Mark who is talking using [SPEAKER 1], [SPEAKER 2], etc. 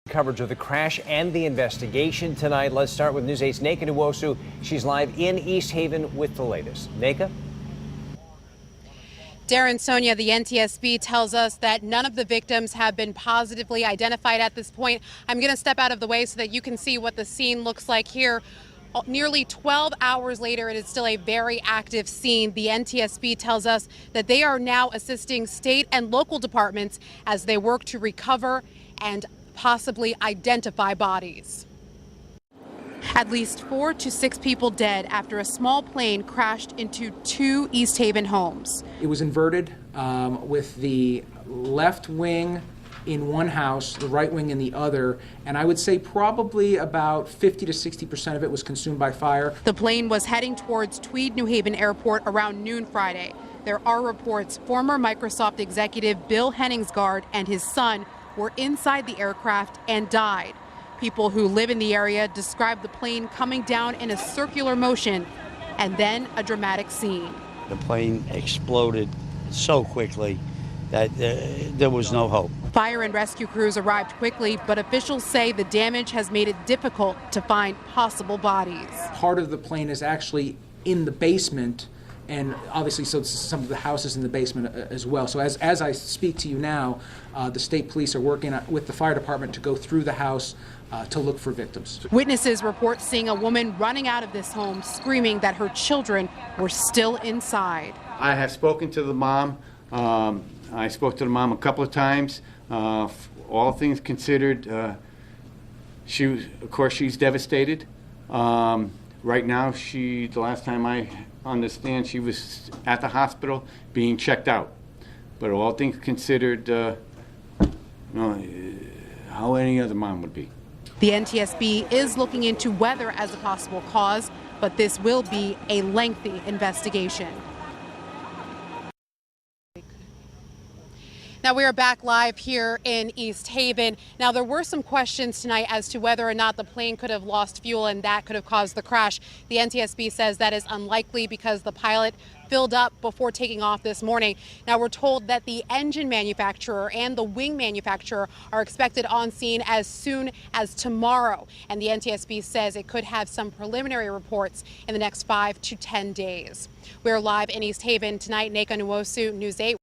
[SPEAKER 1] Coverage of the crash and the investigation tonight. Let's start with News 8's Neka Nwosu. She's live in East Haven with the latest. Neka?
[SPEAKER 2] Darren, Sonia, the NTSB tells us that none of the victims have been positively identified at this point. I'm going to step out of the way so that you can see what the scene looks like here. Nearly 12 hours later, it is still a very active scene. The NTSB tells us that they are now assisting state and local departments as they work to recover and possibly identify bodies. At least 4 to 6 people dead after a small plane crashed into 2 East Haven homes.
[SPEAKER 3] It was inverted with the left wing in one house, the right wing in the other, and I would say probably about 50 to 60% of it was consumed by fire.
[SPEAKER 2] The plane was heading towards Tweed New Haven Airport around noon Friday. There are reports former Microsoft executive Bill Henningsgaard and his son were inside the aircraft and died. People who live in the area describe the plane coming down in a circular motion and then a dramatic scene.
[SPEAKER 4] The plane exploded so quickly that there was no hope.
[SPEAKER 2] Fire and rescue crews arrived quickly, but officials say the damage has made it difficult to find possible bodies.
[SPEAKER 3] Part of the plane is actually in the basement, and obviously so some of the houses in the basement as well. So as I speak to you now, the state police are working with the fire department to go through the house to look for victims.
[SPEAKER 2] Witnesses report seeing a woman running out of this home screaming that her children were still inside.
[SPEAKER 5] I have spoken to the mom. I spoke to the mom a couple of times. All things considered, of course she's devastated. Right now, the last time I understand, she was at the hospital being checked out. But all things considered, how any other mom would be.
[SPEAKER 2] The NTSB is looking into weather as a possible cause, but this will be a lengthy investigation. Now we are back live here in East Haven. Now there were some questions tonight as to whether or not the plane could have lost fuel and that could have caused the crash. The NTSB says that is unlikely because the pilot filled up before taking off this morning. Now we're told that the engine manufacturer and the wing manufacturer are expected on scene as soon as tomorrow. And the NTSB says it could have some preliminary reports in the next 5 to 10 days. We're live in East Haven tonight. Neka Nwosu, News 8.